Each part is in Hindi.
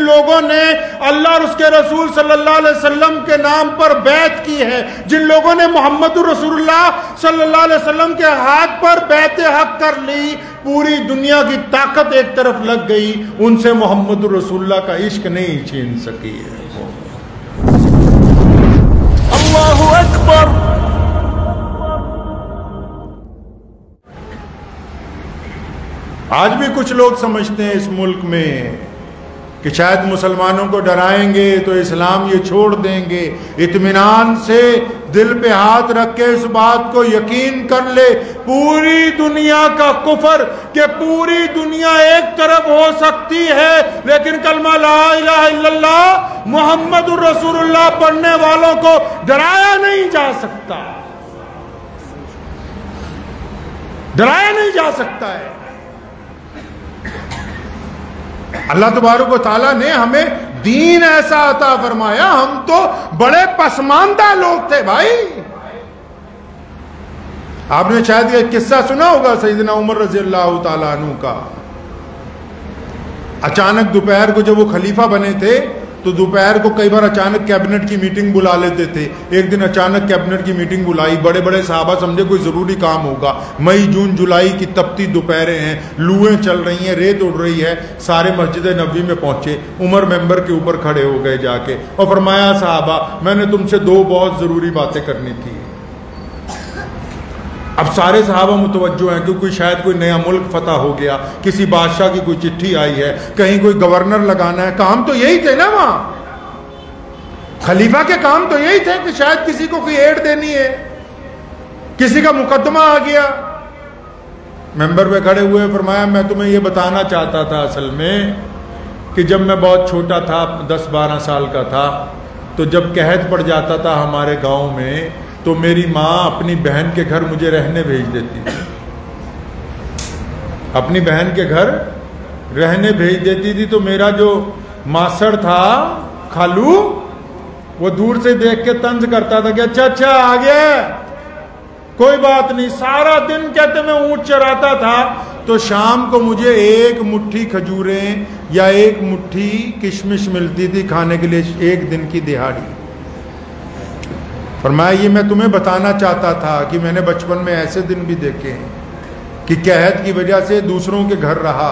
लोगों ने अल्लाह और उसके रसूल सल्लल्लाहु अलैहि वसल्लम के नाम पर बैत की है, जिन लोगों ने मोहम्मदुर रसूलुल्लाह सल्लल्लाहु अलैहि वसल्लम के हाथ पर बैत हक कर ली, पूरी दुनिया की ताकत एक तरफ लग गई, उनसे मोहम्मदुर रसूलुल्लाह का इश्क नहीं छीन सकी है। अल्लाहु अकबर। आज भी कुछ लोग समझते हैं इस मुल्क में कि शायद मुसलमानों को डराएंगे तो इस्लाम ये छोड़ देंगे। इत्मीनान से दिल पे हाथ रख के इस बात को यकीन कर ले, पूरी दुनिया का कुफर के पूरी दुनिया एक तरफ हो सकती है, लेकिन कलमा ला इलाहा इल्लल्लाह मुहम्मदुर रसूलुल्लाह पढ़ने वालों को डराया नहीं जा सकता, डराया नहीं जा सकता है। अल्लाह तबारक व तआला ने हमें दीन ऐसा अता फरमाया, हम तो बड़े पसमानदा लोग थे भाई। आपने शायद ये किस्सा सुना होगा सैयदना उमर रज़ियल्लाहु ताला अन्हु का। अचानक दोपहर को जब वो खलीफा बने थे तो दोपहर को कई बार अचानक कैबिनेट की मीटिंग बुला लेते थे। एक दिन अचानक कैबिनेट की मीटिंग बुलाई, बड़े बड़े साहबा समझे कोई ज़रूरी काम होगा। मई जून जुलाई की तपती दोपहरें हैं, लूएं चल रही हैं, रेत उड़ रही है, सारे मस्जिद नबवी में पहुंचे। उमर मेंबर के ऊपर खड़े हो गए जाके और फरमाया, साहबा मैंने तुमसे दो बहुत ज़रूरी बातें करनी थी। अब सारे सहाबा मुतवज्जो हैं क्योंकि शायद कोई नया मुल्क फतह हो गया, किसी बादशाह की कोई चिट्ठी आई है, कहीं कोई गवर्नर लगाना है। काम तो यही थे ना, वहां खलीफा के काम तो यही थे कि शायद किसी को कोई एड देनी है, किसी का मुकदमा आ गया। मेंबर पे खड़े हुए फरमाया, मैं तुम्हें यह बताना चाहता था असल में कि जब मैं बहुत छोटा था, 10-12 साल का था, तो जब कहत पड़ जाता था हमारे गांव में तो मेरी माँ अपनी बहन के घर मुझे रहने भेज देती थी, अपनी बहन के घर रहने भेज देती थी। तो मेरा जो मासड़ था खालू, वो दूर से देख के तंज करता था कि अच्छा अच्छा आ गया, कोई बात नहीं। सारा दिन कहते मैं ऊंट चराता था तो शाम को मुझे एक मुट्ठी खजूरें या एक मुट्ठी किशमिश मिलती थी खाने के लिए, एक दिन की दिहाड़ी। फरमाया ये मैं तुम्हें बताना चाहता था कि मैंने बचपन में ऐसे दिन भी देखे हैं कि कहत की वजह से दूसरों के घर रहा,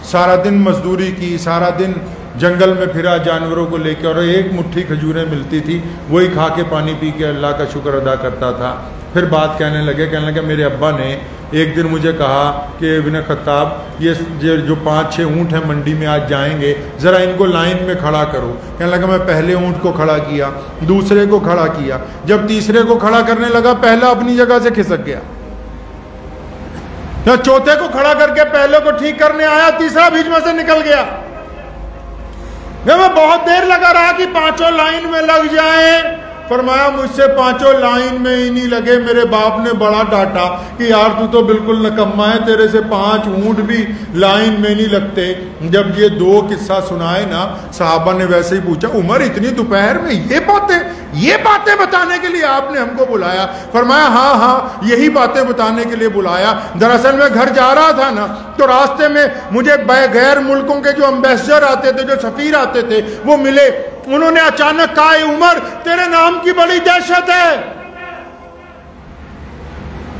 सारा दिन मजदूरी की, सारा दिन जंगल में फिरा जानवरों को लेकर, और एक मुट्ठी खजूरें मिलती थी, वही खा के पानी पी के अल्लाह का शुक्र अदा करता था। फिर बात कहने लगे मेरे अब्बा ने एक दिन मुझे कहा कि इब्ने खत्ताब ये जो 5-6 ऊँट हैं मंडी में आज जाएंगे, ज़रा इनको लाइन में खड़ा करो। कहने लगा मैं पहले ऊँट को खड़ा किया, दूसरे को खड़ा किया, जब तीसरे को खड़ा करने लगा पहला अपनी जगह से खिसक गया। जब चौथे को खड़ा करके पहले को ठीक करने आया, तीसरा बीच में से निकल गया। मैं बहुत देर लगा रहा कि पांचों लाइन में लग जाएं। फरमाया मुझसे पांचों लाइन में ही नहीं लगे। मेरे बाप ने बड़ा डांटा कि यार तू तो बिल्कुल निकम्मा है, तेरे से 5 ऊंट भी लाइन में नहीं लगते। जब ये 2 किस्सा सुनाए ना, साहबा ने वैसे ही पूछा, उमर इतनी दोपहर में ये बातें बताने के लिए आपने हमको बुलाया? फरमाया हाँ यही बातें बताने के लिए बुलाया। दरअसल मैं घर जा रहा था ना, तो रास्ते में मुझे गैर मुल्कों के जो एम्बेसडर आते थे, जो सफीर आते थे, वो मिले। उन्होंने अचानक कहा, उमर तेरे नाम की बड़ी दहशत है,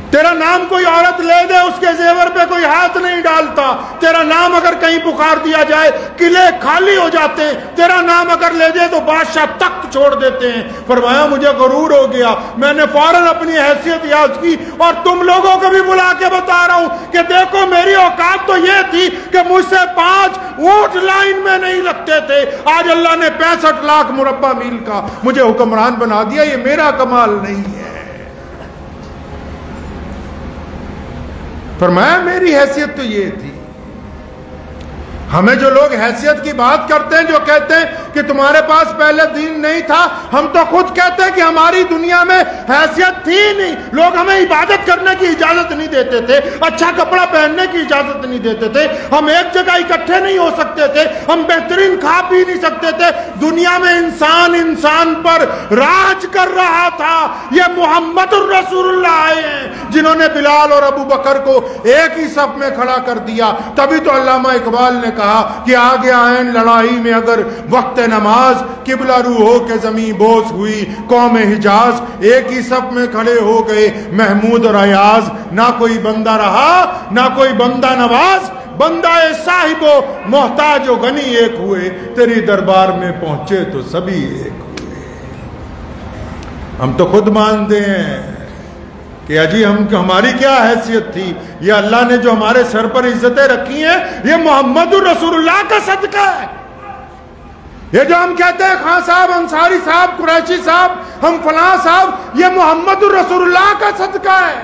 तेरा नाम कोई औरत ले दे उसके जेवर पे कोई हाथ नहीं डालता, तेरा नाम अगर कहीं पुकार दिया जाए किले खाली हो जाते हैं, तेरा नाम अगर ले जाए तो बादशाह तख्त छोड़ देते हैं। फरमाया मुझे गरूर हो गया, मैंने फौरन अपनी हैसियत याद की और तुम लोगों को भी बुला के बता रहा हूं कि देखो मेरी औकात तो ये थी कि मुझसे 5 ऊंट लाइन में नहीं लगते थे। आज अल्लाह ने 65 लाख मुरब्बा मील का मुझे हुक्मरान बना दिया, ये मेरा कमाल नहीं है। फरमाया मेरी हैसियत तो ये थी। हमें जो लोग हैसियत की बात करते हैं, जो कहते हैं कि तुम्हारे पास पहले दीन नहीं था। हम तो खुद कहते हैं कि हमारी दुनिया में हैसियत थी नहीं, लोग हमें इबादत करने की इजाजत नहीं देते थे, अच्छा कपड़ा पहनने की इजाजत नहीं देते थे, हम एक जगह इकट्ठे नहीं हो सकते थे, हम बेहतरीन खा पी नहीं सकते थे। दुनिया में इंसान इंसान पर राज कर रहा था। ये मुहम्मदुर रसूलुल्लाह आए हैं जिन्होंने बिलाल और अबू बकर को एक ही सफ में खड़ा कर दिया। तभी तो अल्लामा इकबाल ने कहा कि आगे आए लड़ाई में अगर वक्त नमाज, किबला रू हो के जमी बोझ हुई कौम हिजाज, एक ही सफ में खड़े हो गए महमूद और अयाज। ना कोई बंदा रहा ना कोई बंदा नवाज, बंदाए साहिबो मोहताज व गनी एक हुए, तेरी दरबार में पहुंचे तो सभी एक हुए। हम तो खुद मानते हैं कि अजी हमारी क्या हैसियत थी, ये अल्लाह ने जो हमारे सर पर इज्जतें रखी हैं ये मोहम्मदुर रसूलुल्लाह का सदका है। ये जो हम कहते हैं खान साहब, अंसारी साहब, कुरैशी साहब, हम फलां साहब, ये मोहम्मदुर रसूलुल्लाह का सदका है।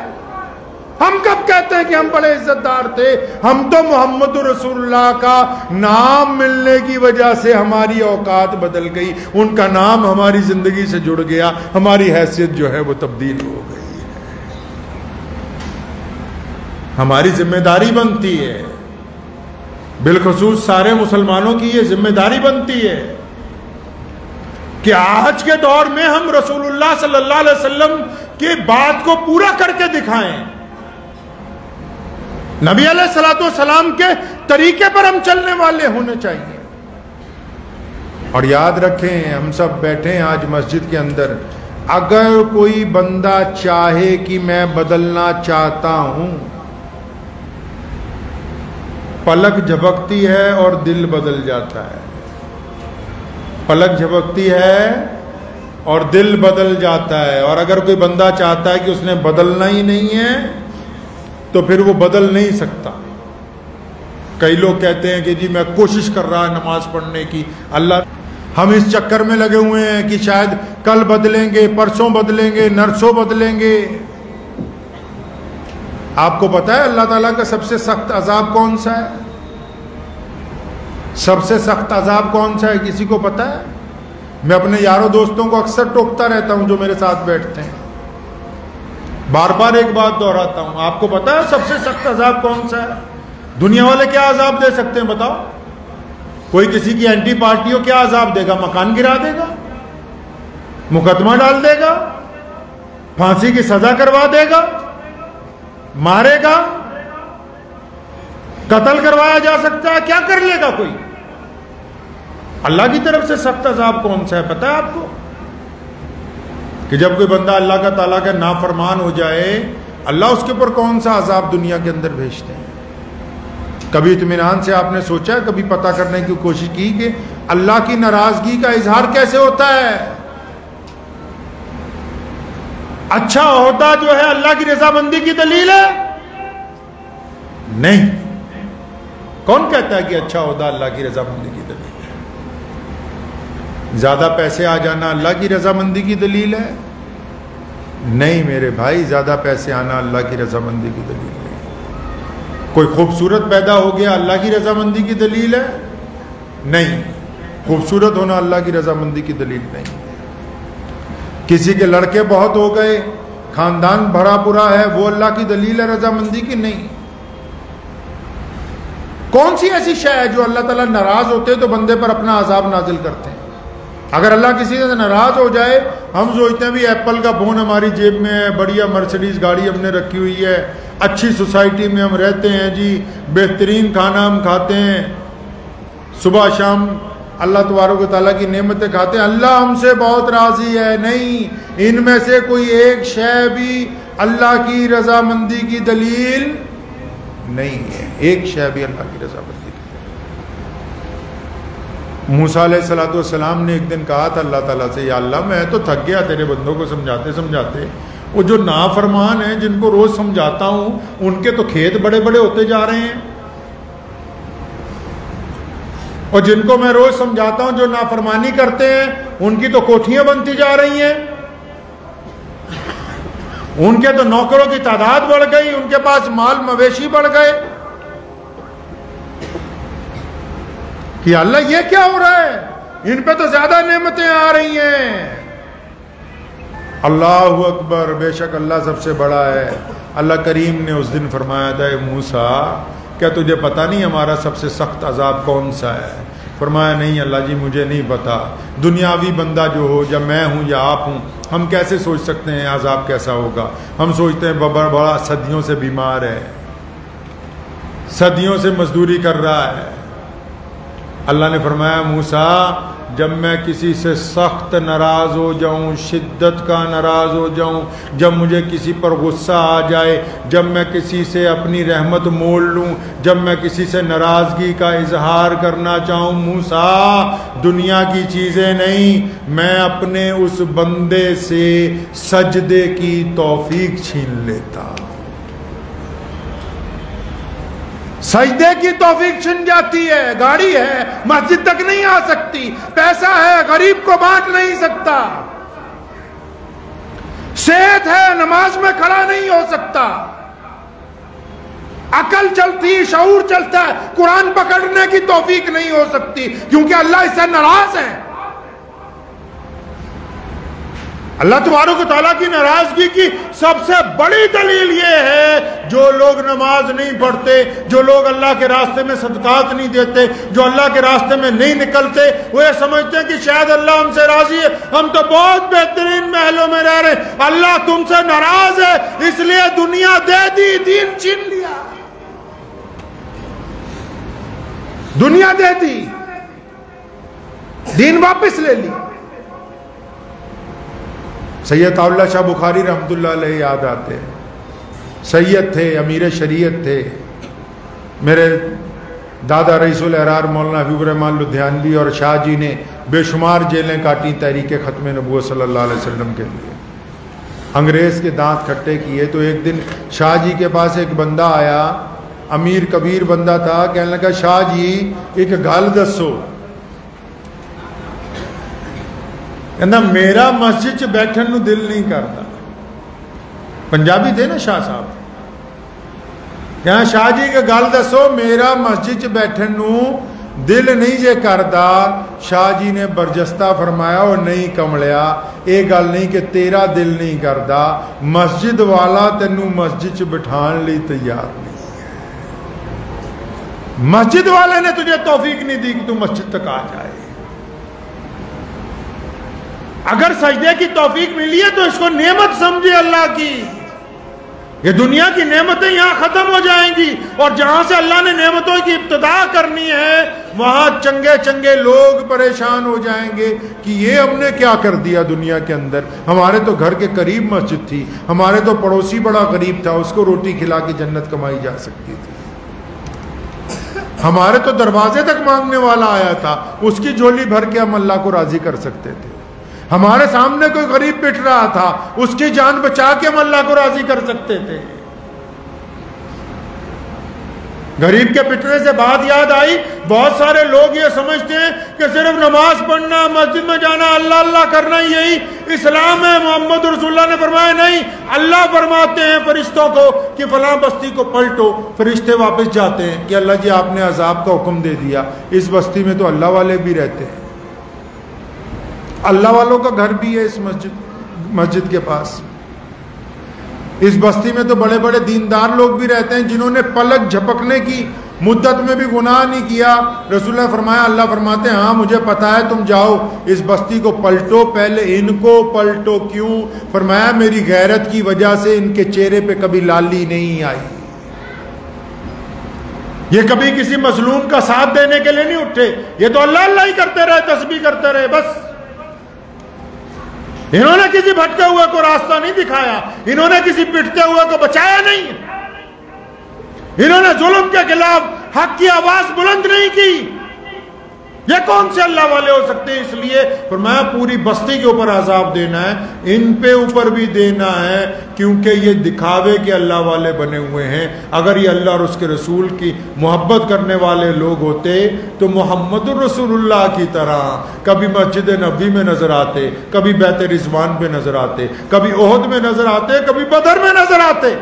हम कब कहते हैं कि हम बड़े इज्जतदार थे? हम तो मोहम्मदुर रसूलुल्लाह का नाम मिलने की वजह से हमारी औकात बदल गई, उनका नाम हमारी जिंदगी से जुड़ गया, हमारी हैसियत जो है वो तब्दील हो गई। हमारी जिम्मेदारी बनती है, बिलखुसूस सारे मुसलमानों की ये जिम्मेदारी बनती है कि आज के दौर में हम रसूलुल्लाह सल्लल्लाहु अलैहि वसल्लम की बात को पूरा करके दिखाएं। नबी अलैहिस्सलातु वस्सलाम के तरीके पर हम चलने वाले होने चाहिए। और याद रखें, हम सब बैठे हैं आज मस्जिद के अंदर, अगर कोई बंदा चाहे कि मैं बदलना चाहता हूं, पलक झपकती है और दिल बदल जाता है। पलक झपकती है और दिल बदल जाता है। और अगर कोई बंदा चाहता है कि उसने बदलना ही नहीं है तो फिर वो बदल नहीं सकता। कई लोग कहते हैं कि जी मैं कोशिश कर रहा है नमाज पढ़ने की, अल्लाह हम इस चक्कर में लगे हुए हैं कि शायद कल बदलेंगे, परसों बदलेंगे, नरसों बदलेंगे। आपको पता है अल्लाह ताला का सबसे सख्त अजाब कौन सा है? सबसे सख्त अजाब कौन सा है, किसी को पता है? मैं अपने यारों दोस्तों को अक्सर टोकता रहता हूं जो मेरे साथ बैठते हैं, बार बार एक बात दोहराता हूं। आपको पता है सबसे सख्त अजाब कौन सा है? दुनिया वाले क्या अजाब दे सकते हैं बताओ? कोई किसी की एंटी पार्टी हो क्या अजाब देगा? मकान गिरा देगा, मुकदमा डाल देगा, फांसी की सजा करवा देगा, मारेगा, कत्ल करवाया जा सकता है, क्या कर लेगा कोई? अल्लाह की तरफ से सख्त अजाब कौन सा है पता है आपको? कि जब कोई बंदा अल्लाह का ताला का नाफरमान हो जाए, अल्लाह उसके ऊपर कौन सा अजाब दुनिया के अंदर भेजते हैं। कभी इत्मीनान से आपने सोचा, कभी पता करने की कोशिश की कि अल्लाह की नाराजगी का इजहार कैसे होता है? अच्छा ओहदा जो है अल्लाह की रजामंदी की दलील है? नहीं। कौन कहता है कि अच्छा ओहदा अल्लाह की रजामंदी की दलील है? ज्यादा पैसे आ जाना अल्लाह की रजामंदी की दलील है? नहीं मेरे भाई, ज्यादा पैसे आना अल्लाह की रजामंदी की दलील नहीं। कोई खूबसूरत पैदा हो गया अल्लाह की रजामंदी की दलील है? नहीं, खूबसूरत होना अल्लाह की रजामंदी की दलील नहीं। किसी के लड़के बहुत हो गए, खानदान भरा पूरा है, वो अल्लाह की दलील है रजामंदी की? नहीं। कौन सी ऐसी शय है जो अल्लाह ताला नाराज होते तो बंदे पर अपना अजाब नाजिल करते हैं? अगर अल्लाह किसी से नाराज हो जाए, हम सोचते हैं भी एप्पल का फोन हमारी जेब में है, बढ़िया मर्सिडीज गाड़ी हमने रखी हुई है, अच्छी सोसाइटी में हम रहते हैं जी, बेहतरीन खाना हम खाते हैं, सुबह शाम अल्लाह तबारक व तआला की नेमतें खाते हैं, अल्लाह हमसे बहुत राजी है। नहीं, इनमें से कोई एक शय भी अल्लाह की रजामंदी की दलील नहीं है। एक शय भी अल्लाह की रजामंदी की। मूसा अलैहिस्सलाम ने एक दिन कहा था अल्लाह ताला से, या अल्लाह मैं तो थक गया तेरे बंदों को समझाते समझाते, वो जो नाफरमान है जिनको रोज समझाता हूं उनके तो खेत बड़े बड़े होते जा रहे हैं, और जिनको मैं रोज समझाता हूं जो नाफरमानी करते हैं उनकी तो कोठियां बनती जा रही हैं, उनके तो नौकरों की तादाद बढ़ गई, उनके पास माल मवेशी बढ़ गए। कि अल्लाह ये क्या हो रहा है? इन पे तो ज्यादा नेमतें आ रही हैं। अल्लाह अकबर, बेशक अल्लाह सबसे बड़ा है। अल्लाह करीम ने उस दिन फरमाया था, मूसा क्या तुझे पता नहीं हमारा सबसे सख्त अजाब कौन सा है? फरमाया नहीं अल्लाह जी मुझे नहीं पता। दुनियावी बंदा जो हो, या मैं हूँ या आप हूँ, हम कैसे सोच सकते हैं अजाब कैसा होगा? हम सोचते हैं बड़ा सदियों से बीमार है, सदियों से मजदूरी कर रहा है। अल्लाह ने फरमाया मूसा जब मैं किसी से सख्त नाराज हो जाऊं, शिद्दत का नाराज हो जाऊं, जब मुझे किसी पर गुस्सा आ जाए, जब मैं किसी से अपनी रहमत मोल लूं, जब मैं किसी से नाराजगी का इजहार करना चाहूं, मूसा दुनिया की चीजें नहीं, मैं अपने उस बंदे से सजदे की तौफीक छीन लेता। सजदे की तौफीक छिन जाती है। गाड़ी है मस्जिद तक नहीं आ सकती, पैसा है गरीब को बांट नहीं सकता, सेहत है नमाज में खड़ा नहीं हो सकता, अकल चलती, शऊर चलता है, कुरान पकड़ने की तौफीक नहीं हो सकती, क्योंकि अल्लाह इससे नाराज है। अल्लाह तबारक व तआला की नाराजगी की सबसे बड़ी दलील ये है, जो लोग नमाज नहीं पढ़ते, जो लोग अल्लाह के रास्ते में सदकात नहीं देते, जो अल्लाह के रास्ते में नहीं निकलते, वो ये समझते हैं कि शायद अल्लाह हमसे राजी है, हम तो बहुत बेहतरीन महलों में रह रहे, अल्लाह तुमसे नाराज है, इसलिए दुनिया दे दी, दीन छीन लिया। दुनिया दे दी, दीन वापस ले ली। सैयद अताउल्लाह शाह बुखारी रहमतुल्लाह अलैह याद आते हैं। सैयद थे, अमीर शरीयत थे। मेरे दादा रईसुल अहरार मौलाना हबीबुर रहमान लुधियानवी और शाह जी ने बेशुमार जेलें काटी तहरीक ख़त्म नबूवत सल्लल्लाहु अलैहि वसल्लम के लिए। अंग्रेज़ के दांत खट्टे किए तो एक दिन शाह जी के पास एक बंदा आया, अमीर कबीर बंदा था, कहने लगा शाह जी एक गल दसो। कहना मेरा मस्जिद च बैठन नूं दिल नहीं करता। पंजाबी थे ना शाह साहब। कहना शाह जी एक गल दसो, मेरा मस्जिद च बैठन नूं दिल नहीं जे करता। शाह जी ने बरजस्ता फरमाया, और नहीं कमलिया, ये गल नहीं कि तेरा दिल नहीं करता, मस्जिद वाला तेनू मस्जिद च बिठाने लई तैयार नहीं है। मस्जिद वाले ने तुझे तौफीक नहीं दी कि तू मस्जिद तक आ जाए। अगर सजदे की तौफीक मिली है तो इसको नेमत समझे अल्लाह की। ये दुनिया की नेमतें यहां खत्म हो जाएंगी, और जहां से अल्लाह ने नेमतों की इब्तिदा करनी है, वहां चंगे चंगे लोग परेशान हो जाएंगे कि ये हमने क्या कर दिया दुनिया के अंदर। हमारे तो घर के करीब मस्जिद थी, हमारे तो पड़ोसी बड़ा गरीब था, उसको रोटी खिला के जन्नत कमाई जा सकती थी। हमारे तो दरवाजे तक मांगने वाला आया था, उसकी झोली भर के हम अल्लाह को राजी कर सकते थे। हमारे सामने कोई गरीब पिट रहा था, उसकी जान बचा के हम अल्लाह को राजी कर सकते थे। गरीब के पिटने से बात याद आई, बहुत सारे लोग ये समझते हैं कि सिर्फ नमाज पढ़ना, मस्जिद में जाना, अल्लाह अल्लाह करना यही इस्लाम है। मोहम्मद रसूलुल्लाह ने फरमाया नहीं, अल्लाह फरमाते हैं फरिश्तों को कि फलां बस्ती को पलटो, फरिश्ते वापस जाते हैं कि अल्लाह जी आपने अजाब का हुक्म दे दिया, इस बस्ती में तो अल्लाह वाले भी रहते हैं, अल्लाह वालों का घर भी है इस मस्जिद के पास। इस बस्ती में तो बड़े बड़े दीनदार लोग भी रहते हैं जिन्होंने पलक झपकने की मुद्दत में भी गुनाह नहीं किया। रसूलुल्लाह फरमाया, अल्लाह फरमाते हैं हाँ मुझे पता है, तुम जाओ इस बस्ती को पलटो, पहले इनको पलटो। क्यों? फरमाया मेरी गैरत की वजह से इनके चेहरे पे कभी लाली नहीं आई, ये कभी किसी मजलूम का साथ देने के लिए नहीं उठे, ये तो अल्लाह अल्लाह ही करते रहे, तस्बीह करते रहे बस। इन्होंने किसी भटके हुए को रास्ता नहीं दिखाया, इन्होंने किसी पिटते हुए को बचाया नहीं, इन्होंने जुल्म के खिलाफ हक की आवाज बुलंद नहीं की। ये कौन से अल्लाह वाले हो सकते हैं? इसलिए फरमाया पूरी बस्ती के ऊपर अजाब देना है, इन पे ऊपर भी देना है, क्योंकि ये दिखावे के अल्लाह वाले बने हुए हैं। अगर ये अल्लाह और उसके रसूल की मोहब्बत करने वाले लोग होते तो मोहम्मदुर रसूलुल्लाह की तरह कभी मस्जिद नबी में नजर आते, कभी बैत रिजवान पे नजर आते, कभी ओहद में नजर आते, कभी बदर में नजर आते।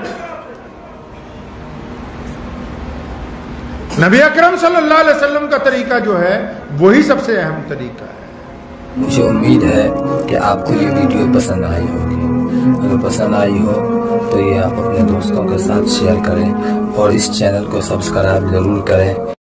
नबी अकरम सल्लल्लाहु अलैहि वसल्लम का तरीका जो है वही सबसे अहम तरीका है। मुझे उम्मीद है कि आपको ये वीडियो पसंद आई होगी। अगर पसंद आई हो तो ये आप अपने दोस्तों के साथ शेयर करें और इस चैनल को सब्सक्राइब ज़रूर करें।